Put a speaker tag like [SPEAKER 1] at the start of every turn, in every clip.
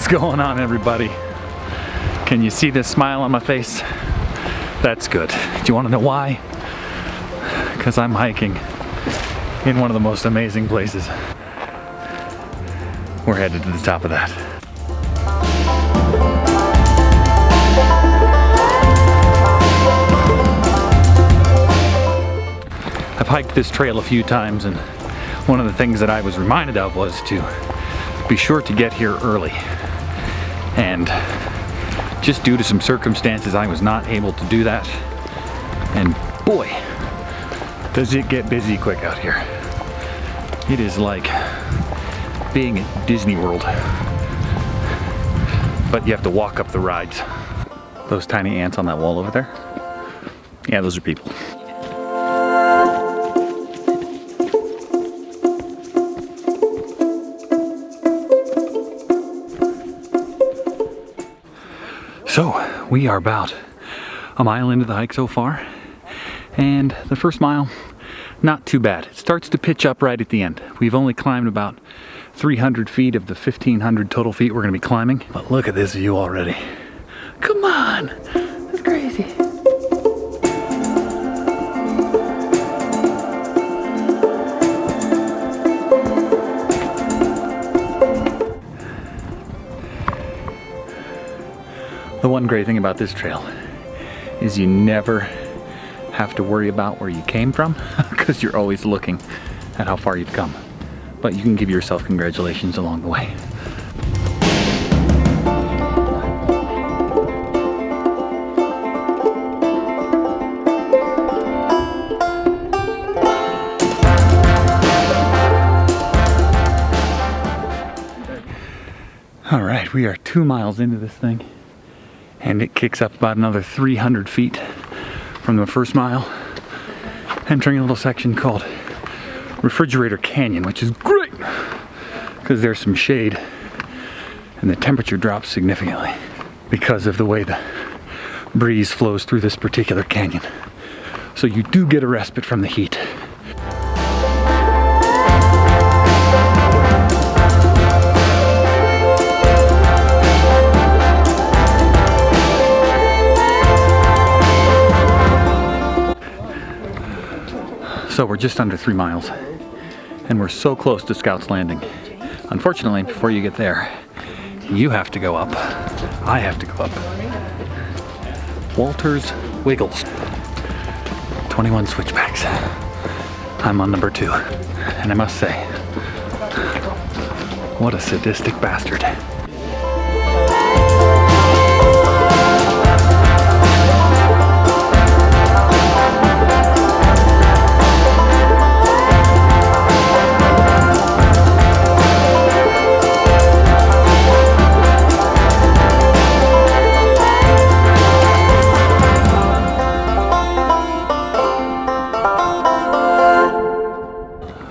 [SPEAKER 1] going on, everybody? Can you see this smile on my face? That's good. Do you want to know why? Because I'm hiking in one of the most amazing places. We're headed to the top of that. I've hiked this trail a few times, and one of the things that I was reminded of was to be sure to get here early. And just due to some circumstances, I was not able to do that. And boy, does it get busy quick out here. It is like being at Disney World. But you have to walk up the rides. Those tiny ants on that wall over there, yeah, those are people. So, we are about a mile into the hike so far, and the first mile, not too bad. It starts to pitch up right at the end. We've only climbed about 300 feet of the 1,500 total feet we're going to be climbing, but look at this view already. Come on! That's crazy. The one great thing about this trail is you never have to worry about where you came from because you're always looking at how far you've come. But you can give yourself congratulations along the way. All right, we are 2 miles into this thing, and it kicks up about another 300 feet from the first mile, entering a little section called Refrigerator Canyon, which is great because there's some shade and the temperature drops significantly because of the way the breeze flows through this particular canyon. So you do get a respite from the heat. So we're just under 3 miles, and we're so close to Scout's Landing. Unfortunately, before you get there, you have to go up. I have to go up. Walter's Wiggles. 21 switchbacks. I'm on number 2, and I must say, what a sadistic bastard.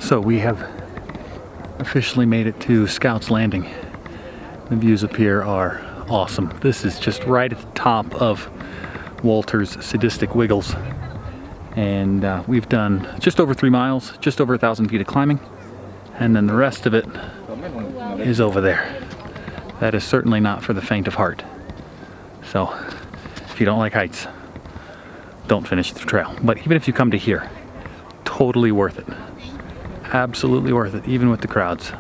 [SPEAKER 1] So we have officially made it to Scout's Landing. The views up here are awesome. This is just right at the top of Walter's Sadistic Wiggles. And we've done just over 3 miles, just over 1,000 feet of climbing. And then the rest of it is over there. That is certainly not for the faint of heart. So if you don't like heights, don't finish the trail. But even if you come to here, totally worth it. Absolutely worth it, even with the crowds.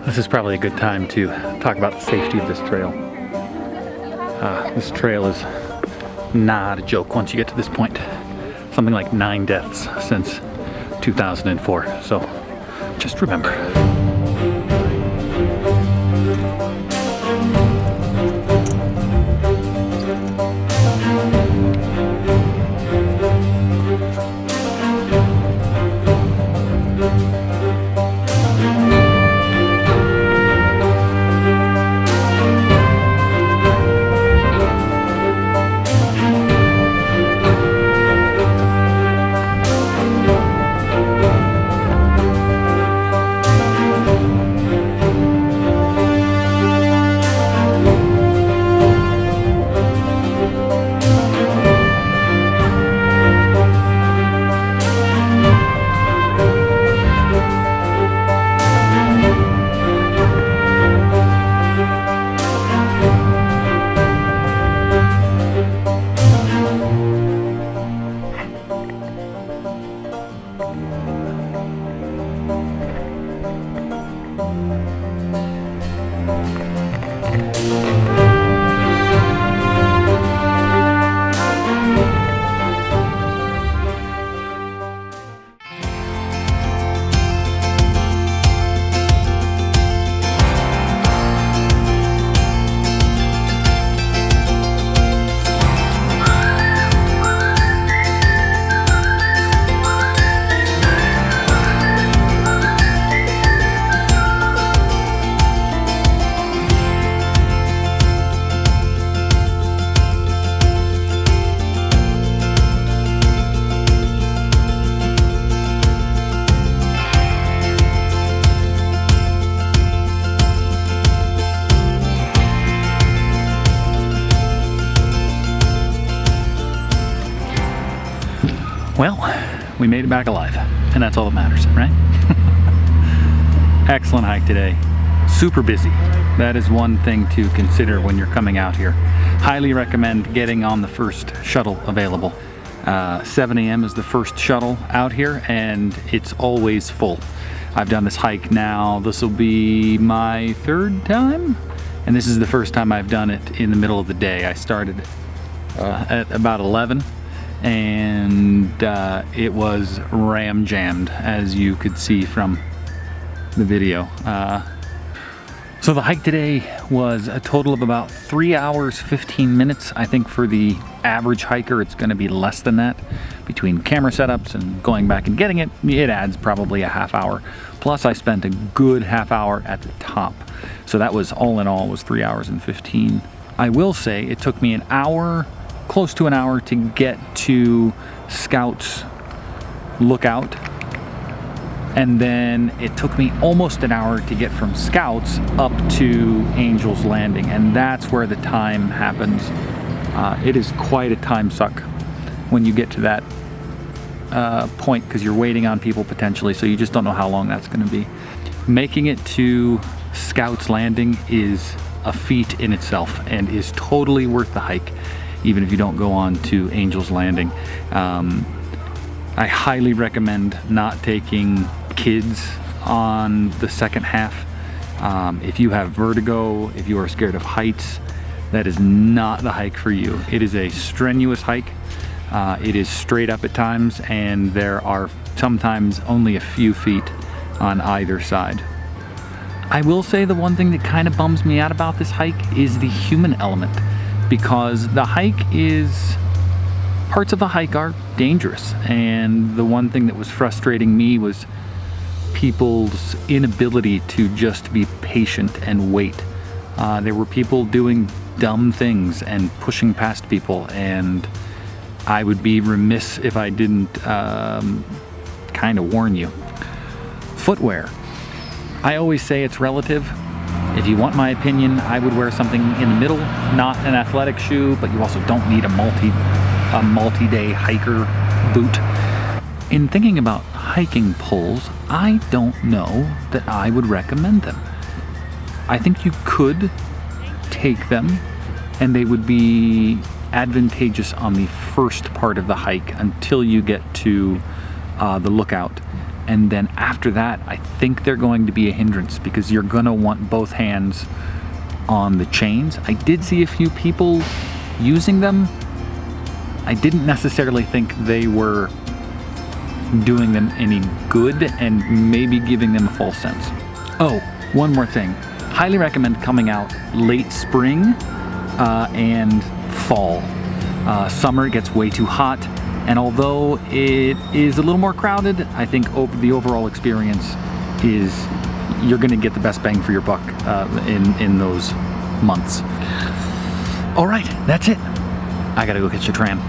[SPEAKER 1] This is probably a good time to talk about the safety of this trail. This trail is not a joke once you get to this point. Something like 9 deaths since 2004, so just remember. Well, we made it back alive, and that's all that matters, right? Excellent hike today. Super busy. That is one thing to consider when you're coming out here. Highly recommend getting on the first shuttle available. 7 a.m. is the first shuttle out here, and it's always full. I've done this hike now, this will be my 3rd time, and this is the first time I've done it in the middle of the day. I started at about 11, and it was ram-jammed, as you could see from the video. So the hike today was a total of about 3 hours, 15 minutes. I think for the average hiker, it's gonna be less than that. Between camera setups and going back and getting it, it adds probably a half hour. Plus I spent a good half hour at the top. So that was, all in all, was 3 hours and 15. I will say it took me an hour, close to an hour, to get to Scouts Lookout. And then it took me almost an hour to get from Scouts up to Angel's Landing, and that's where the time happens. It is quite a time suck when you get to that point, because you're waiting on people potentially, so you just don't know how long that's going to be. Making it to Scouts Landing is a feat in itself and is totally worth the hike, even if you don't go on to Angel's Landing. I highly recommend not taking kids on the second half. If you have vertigo, if you are scared of heights, that is not the hike for you. It is a strenuous hike. It is straight up at times, and there are sometimes only a few feet on either side. I will say the one thing that kind of bums me out about this hike is the human element, because the hike is, parts of the hike are dangerous, and the one thing that was frustrating me was people's inability to just be patient and wait. There were people doing dumb things and pushing past people, and I would be remiss if I didn't kind of warn you. Footwear. I always say it's relative. If you want my opinion, I would wear something in the middle, not an athletic shoe, but you also don't need a multi-day hiker boot. In thinking about hiking poles, I don't know that I would recommend them. I think you could take them, and they would be advantageous on the first part of the hike until you get to the lookout. And then after that, I think they're going to be a hindrance, because you're gonna want both hands on the chains. I did see a few people using them. I didn't necessarily think they were doing them any good, and maybe giving them a false sense. Oh, one more thing. Highly recommend coming out late spring and fall. Summer it gets way too hot, and although it is a little more crowded, I think the overall experience is you're gonna get the best bang for your buck in those months. All right, that's it. I gotta go catch the tram.